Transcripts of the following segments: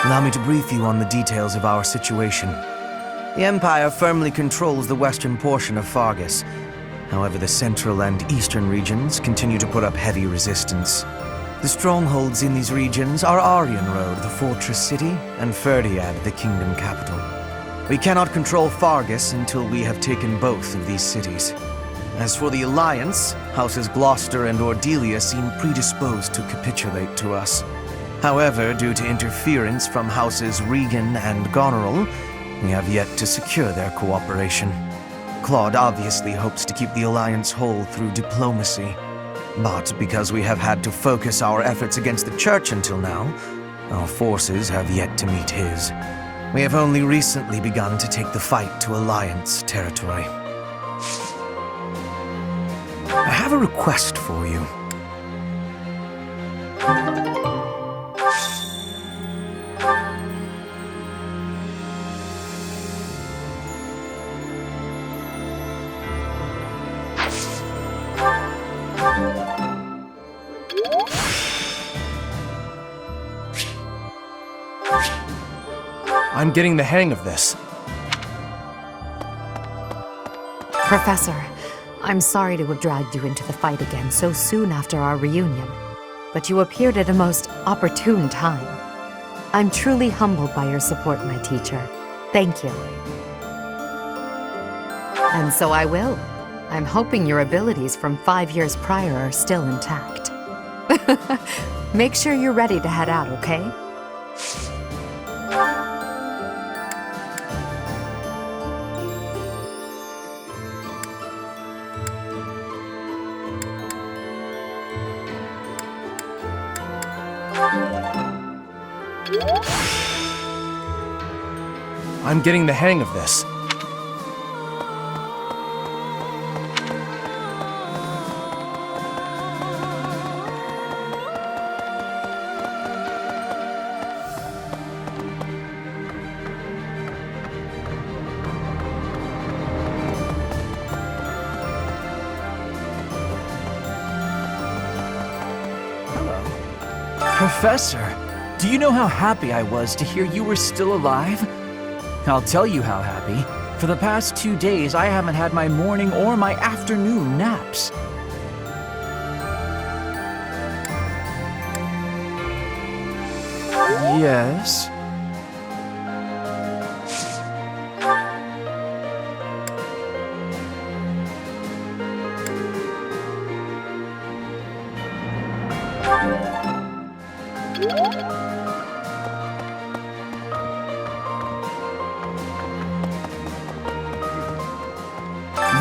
Allow me to brief you on the details of our situation. The Empire firmly controls the western portion of Fargus. However, the central and eastern regions continue to put up heavy resistance. The strongholds in these regions are Aryan Road, the fortress city, and Ferdiad, the kingdom capital. We cannot control Fargus until we have taken both of these cities. As for the Alliance, Houses Gloucester and Ordelia seem predisposed to capitulate to us. However, due to interference from Houses Regan and Goneril, we have yet to secure their cooperation. Claude obviously hopes to keep the Alliance whole through diplomacy. But because we have had to focus our efforts against the Church until now, our forces have yet to meet his. We have only recently begun to take the fight to Alliance territory. I have a request for you. I'm getting the hang of this. Professor, I'm sorry to have dragged you into the fight again so soon after our reunion, but you appeared at a most opportune time. I'm truly humbled by your support, my teacher. Thank you. And so I will. I'm hoping your abilities from 5 years prior are still intact. Make sure you're ready to head out, okay? I'm getting the hang of this. Professor, do you know how happy I was to hear you were still alive? I'll tell you how happy. For the past 2 days, I haven't had my morning or my afternoon naps. Yes?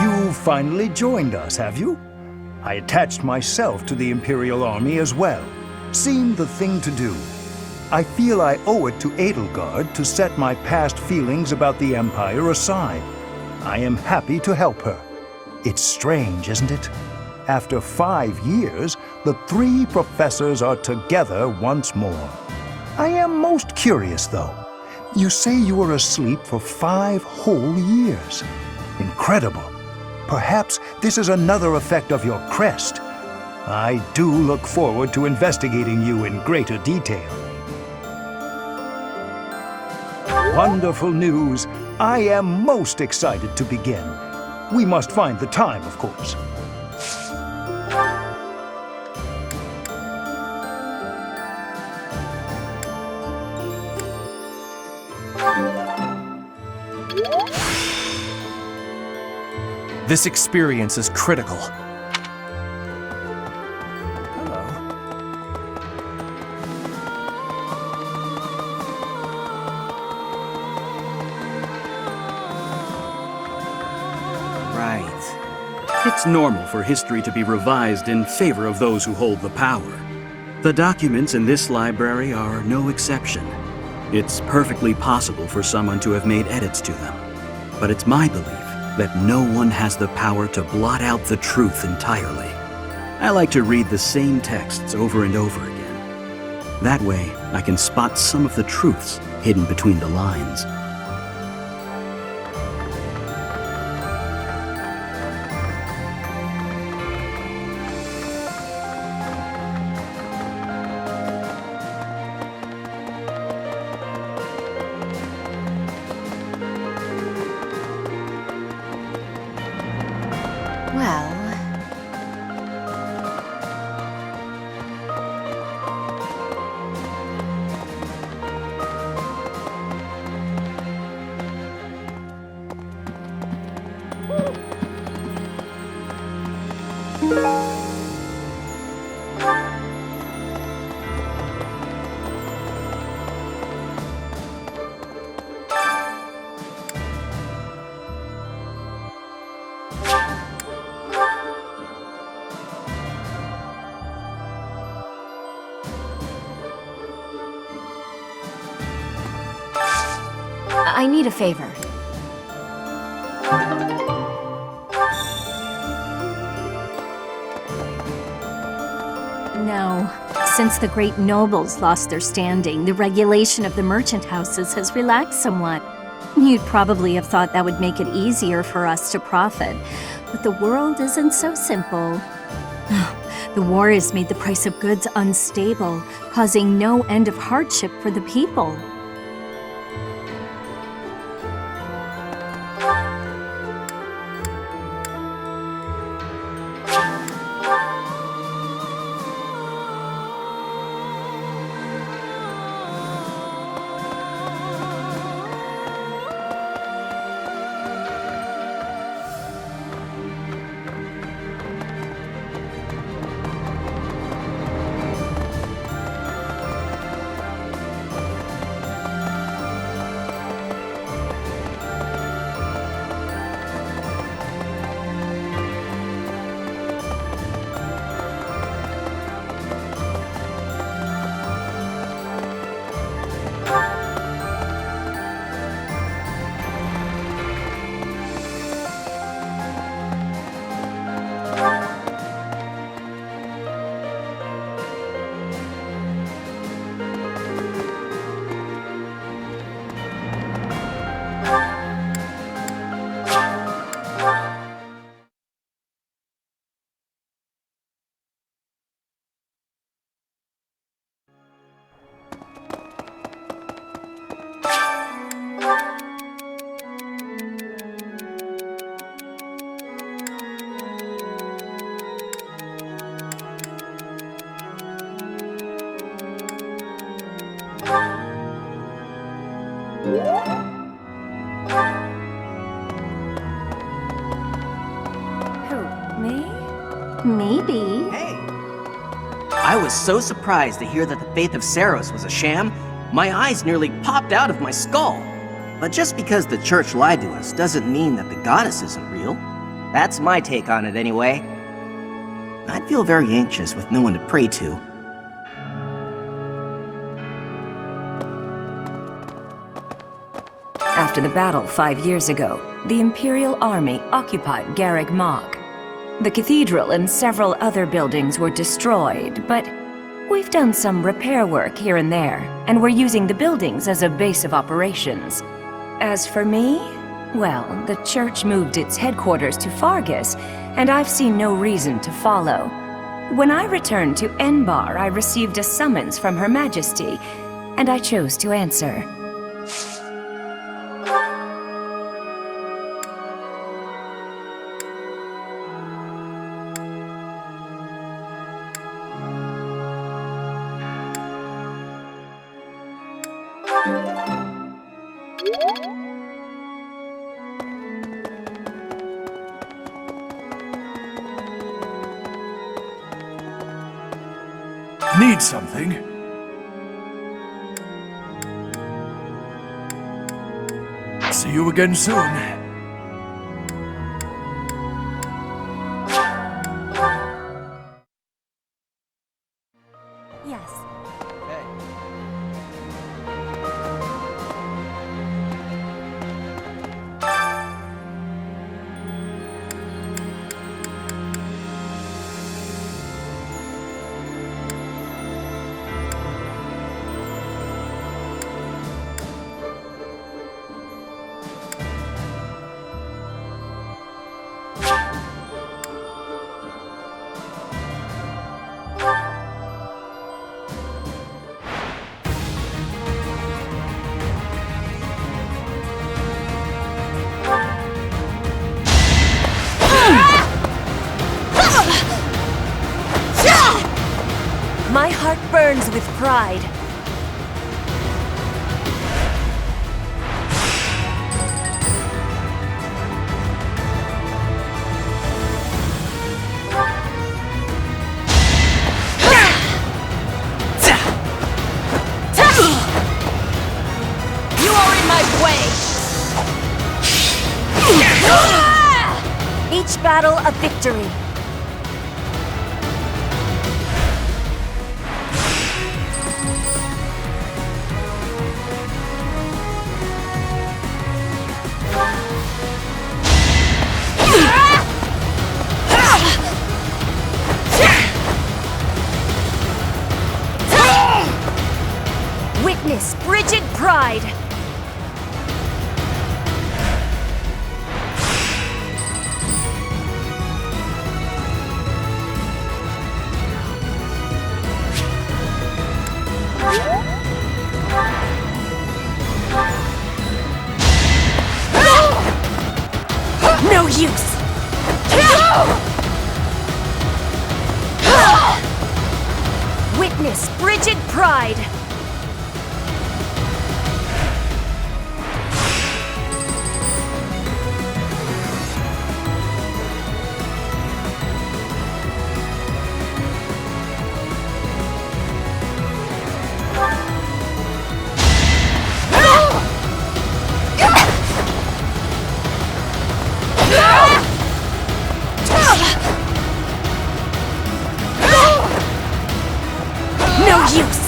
You finally joined us, have you? I attached myself to the Imperial Army as well. Seemed the thing to do. I feel I owe it to Edelgard to set my past feelings about the Empire aside. I am happy to help her. It's strange, isn't it? After 5 years, the 3 professors are together once more. I am most curious, though. You say you were asleep for 5 whole years. Incredible. Perhaps this is another effect of your crest. I do look forward to investigating you in greater detail. Wonderful news. I am most excited to begin. We must find the time, of course. This experience is critical. Hello. Right. It's normal for history to be revised in favor of those who hold the power. The documents in this library are no exception. It's perfectly possible for someone to have made edits to them. But it's my belief that no one has the power to blot out the truth entirely. I like to read the same texts over and over again. That way, I can spot some of the truths hidden between the lines. I need a favor. No. Since the great nobles lost their standing, the regulation of the merchant houses has relaxed somewhat. You'd probably have thought that would make it easier for us to profit, but the world isn't so simple. The war has made the price of goods unstable, causing no end of hardship for the people. Who, me? Maybe. Hey! I was so surprised to hear that the faith of Seiros was a sham, my eyes nearly popped out of my skull. But just because the church lied to us doesn't mean that the goddess isn't real. That's my take on it anyway. I'd feel very anxious with no one to pray to. After the battle 5 years ago, the Imperial Army occupied Garreg Mach. The cathedral and several other buildings were destroyed, but we've done some repair work here and there, and we're using the buildings as a base of operations. As for me, well, the church moved its headquarters to Fargus, and I've seen no reason to follow. When I returned to Enbar, I received a summons from Her Majesty, and I chose to answer. Need something? See you again soon. Yes. My heart burns with pride. You are in my way! Each battle a victory. pride! No use! Witness frigid pride! No use!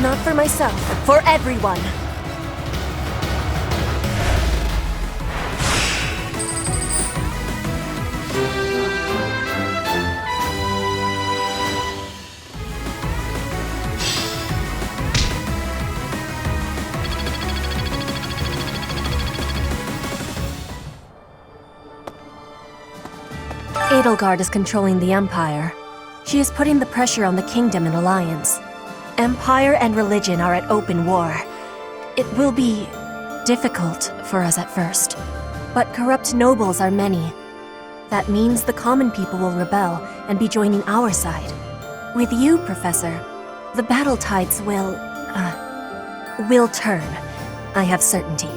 Not for myself, for everyone. Edelgard is controlling the Empire. She is putting the pressure on the Kingdom and Alliance. Empire and religion are at open war. It will be difficult for us at first, but corrupt nobles are many. That means the common people will rebel and be joining our side. With you, Professor, the battle tides will turn. I have certainty.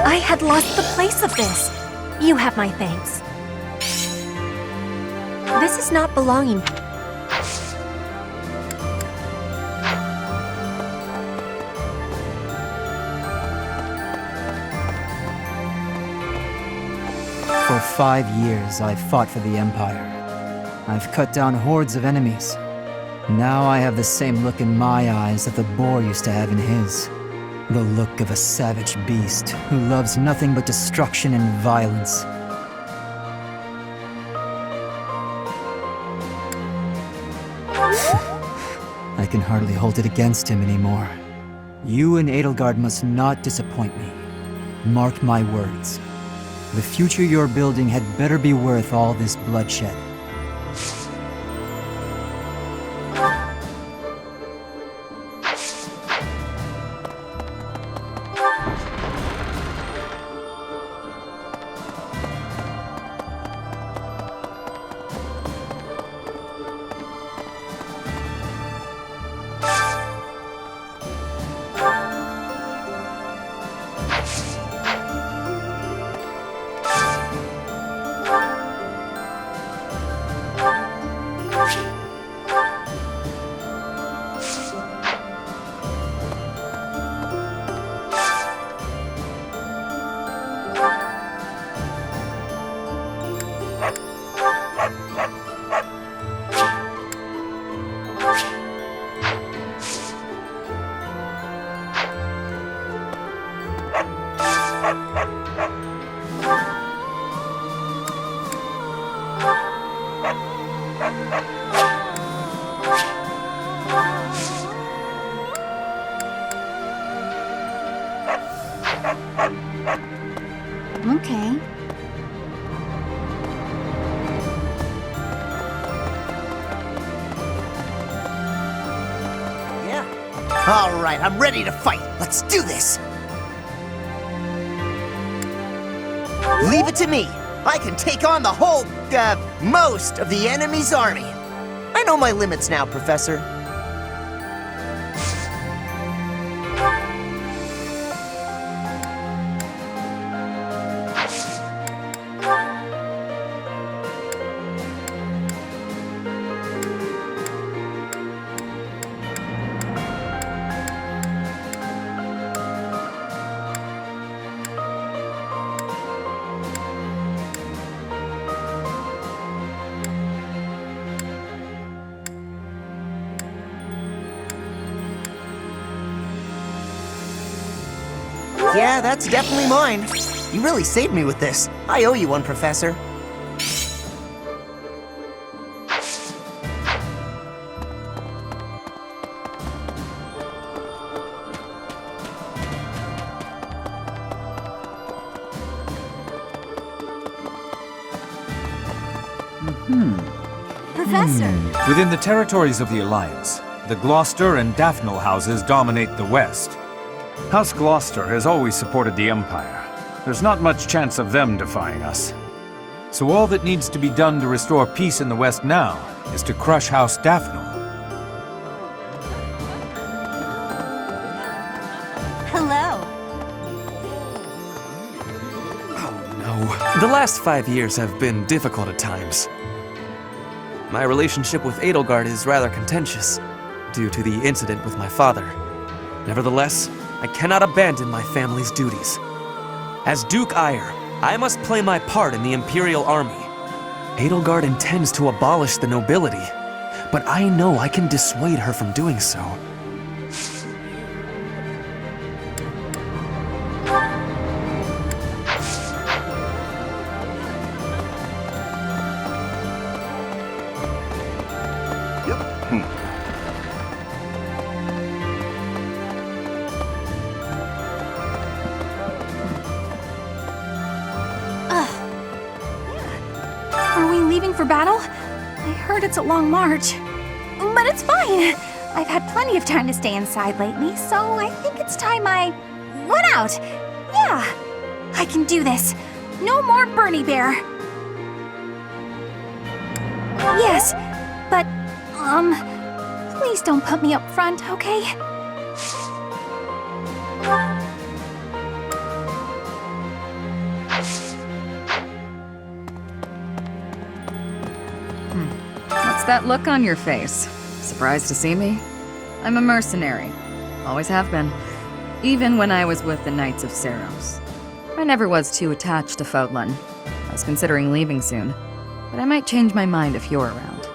I had lost the place of this. You have my thanks. This is not belonging. For 5 years, I've fought for the Empire. I've cut down hordes of enemies. Now I have the same look in my eyes that the boar used to have in his. The look of a savage beast who loves nothing but destruction and violence. I can hardly hold it against him anymore. You and Edelgard must not disappoint me. Mark my words. The future you're building had better be worth all this bloodshed. Okay. Yeah. All right, I'm ready to fight. Let's do this. Leave it to me. I can take on the whole, most of the enemy's army. I know my limits now, Professor. Yeah, that's definitely mine. You really saved me with this. I owe you one, Professor. Professor! Within the territories of the Alliance, the Gloucester and Daphne houses dominate the West. House Gloucester has always supported the Empire. There's not much chance of them defying us. So all that needs to be done to restore peace in the West now is to crush House Daphne. Hello. No. The last 5 years have been difficult at times. My relationship with Edelgard is rather contentious, due to the incident with my father. Nevertheless, I cannot abandon my family's duties. As Duke Eyre, I must play my part in the Imperial Army. Edelgard intends to abolish the nobility, but I know I can dissuade her from doing so. For battle? I heard it's a long march. But it's fine. I've had plenty of time to stay inside lately, so I think it's time I went out. Yeah, I can do this. No more Bernie Bear. Yes, but, please don't put me up front, okay? What's that look on your face? Surprised to see me? I'm a mercenary. Always have been. Even when I was with the Knights of Seiros. I never was too attached to Fodlan. I was considering leaving soon, but I might change my mind if you're around.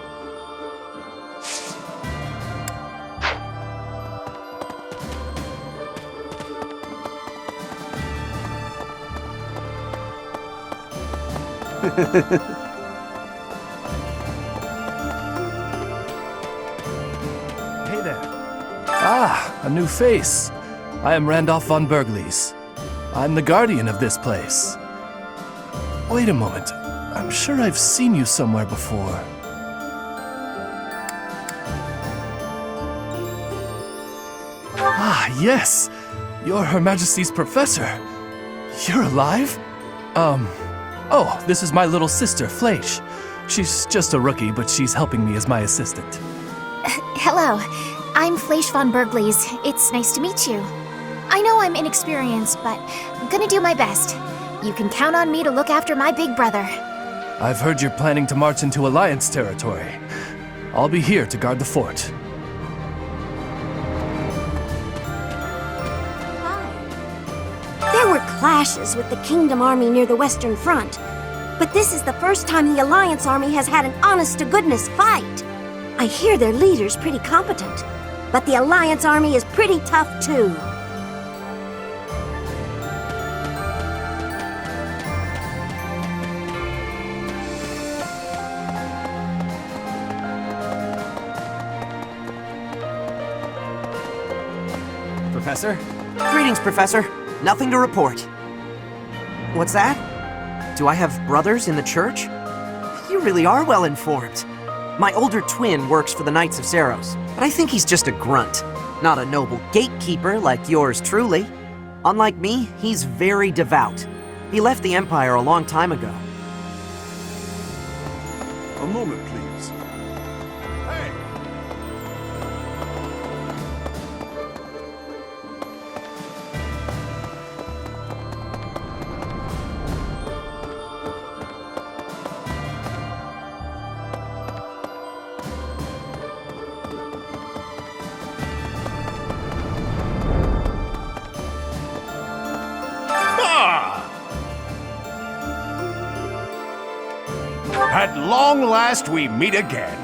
Hey there. Ah, a new face. I am Randolph von Berglies. I'm the guardian of this place. Wait a moment. I'm sure I've seen you somewhere before. Ah, yes. You're Her Majesty's professor. You're alive? Oh, this is my little sister, Fleisch. She's just a rookie, but she's helping me as my assistant. Hello, I'm Fleisch von Berglies. It's nice to meet you. I know I'm inexperienced, but I'm gonna do my best. You can count on me to look after my big brother. I've heard you're planning to march into Alliance territory. I'll be here to guard the fort. There were clashes with the Kingdom Army near the Western Front, but this is the first time the Alliance Army has had an honest-to-goodness fight. I hear their leader's pretty competent, but the Alliance Army is pretty tough too. Professor? Greetings, Professor. Nothing to report. What's that? Do I have brothers in the church? You really are well informed. My older twin works for the Knights of Seiros, but I think he's just a grunt, not a noble gatekeeper like yours truly. Unlike me, he's very devout. He left the Empire a long time ago. A moment, please. At long last, we meet again.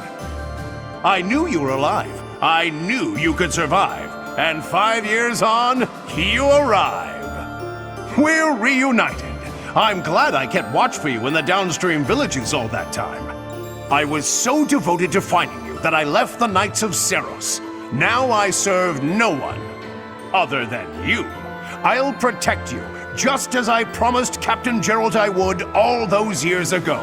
I knew you were alive. I knew you could survive. And 5 years on, you arrive. We're reunited. I'm glad I kept watch for you in the downstream villages all that time. I was so devoted to finding you that I left the Knights of Seiros. Now I serve no one other than you. I'll protect you, just as I promised Captain Gerald I would all those years ago.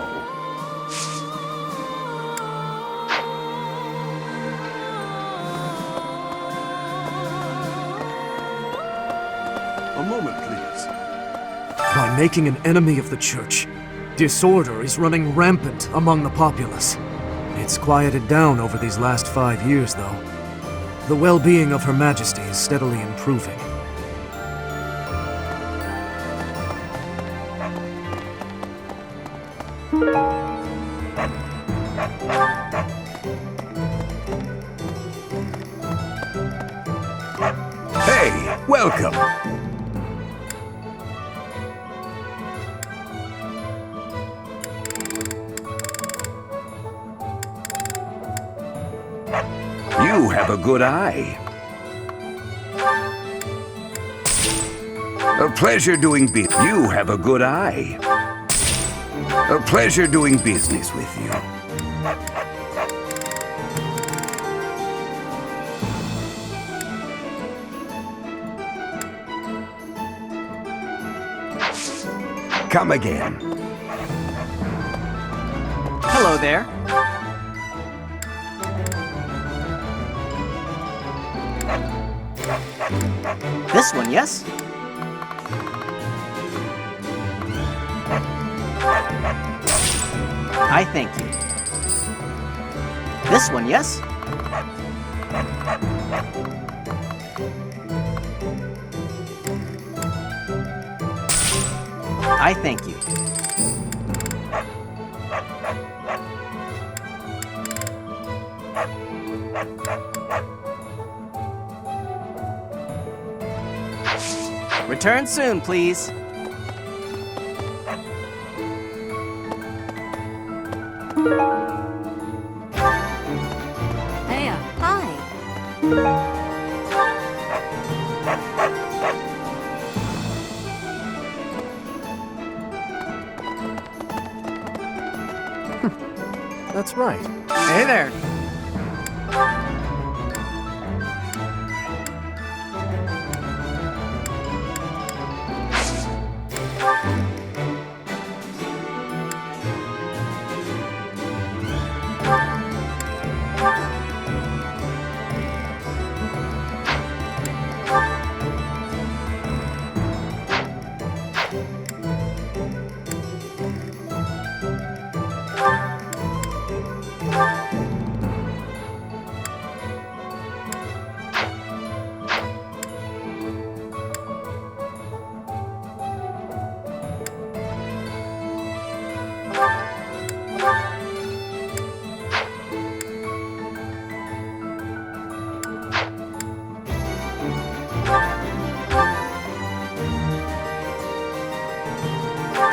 A moment, please. By making an enemy of the Church, disorder is running rampant among the populace. It's quieted down over these last 5 years, though. The well-being of Her Majesty is steadily improving. Hey, welcome. You have a good eye. A pleasure doing business. You have a good eye. A pleasure doing business with you. Come again. Hello there. This one, yes? I thank you. This one, yes? I thank you. Return soon, please. Hey, hi. That's right. Hey there.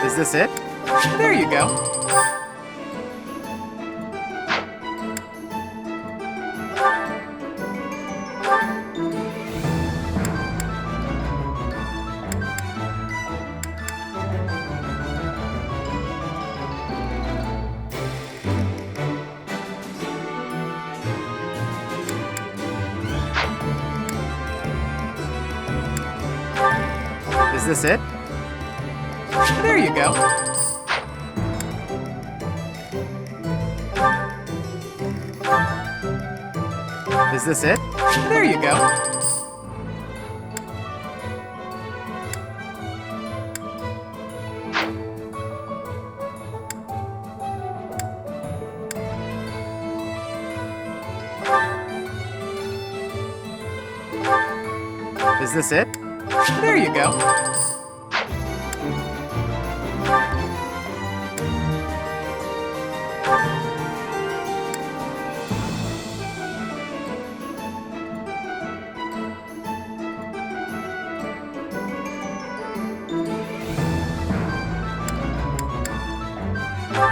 Is this it? There you go. Is this it? There you go. Is this it? There you go. Is this it? There you go.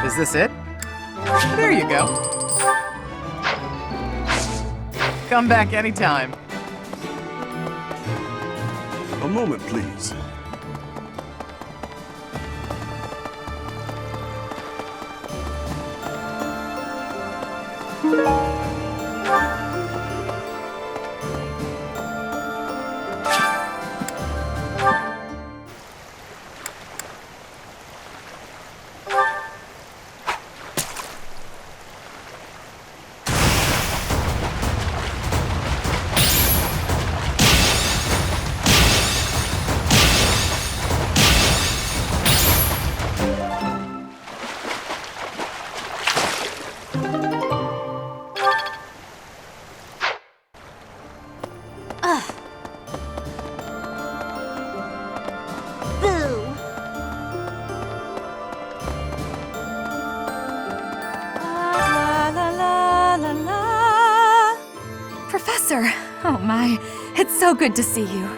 Is this it? There you go. Come back anytime. A moment, please. Professor! Oh my, it's so good to see you.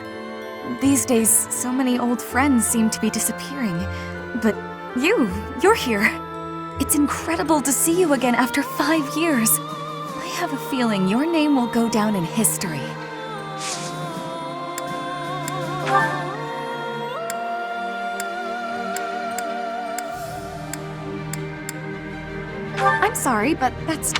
These days, so many old friends seem to be disappearing. But you're here. It's incredible to see you again after 5 years. I have a feeling your name will go down in history. I'm sorry, but that's...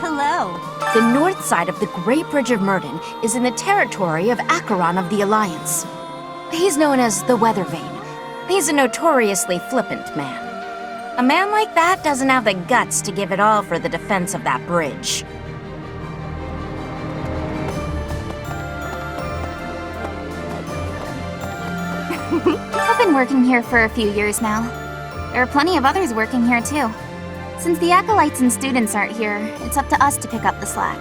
Hello. The north side of the Great Bridge of Myrden is in the territory of Acheron of the Alliance. He's known as the Weather Vane. He's a notoriously flippant man. A man like that doesn't have the guts to give it all for the defense of that bridge. I've been working here for a few years now. There are plenty of others working here too. Since the acolytes and students aren't here, it's up to us to pick up the slack.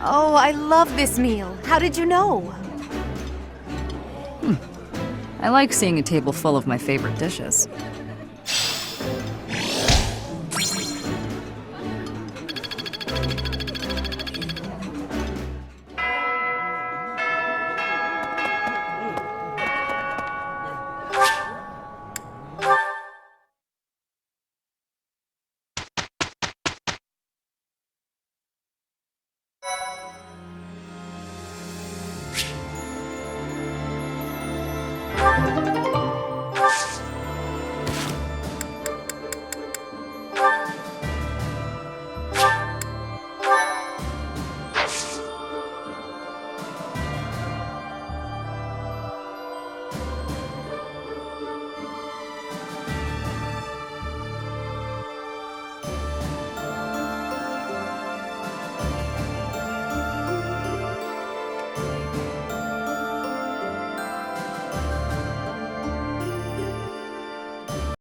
Oh, I love this meal. How did you know? I like seeing a table full of my favorite dishes.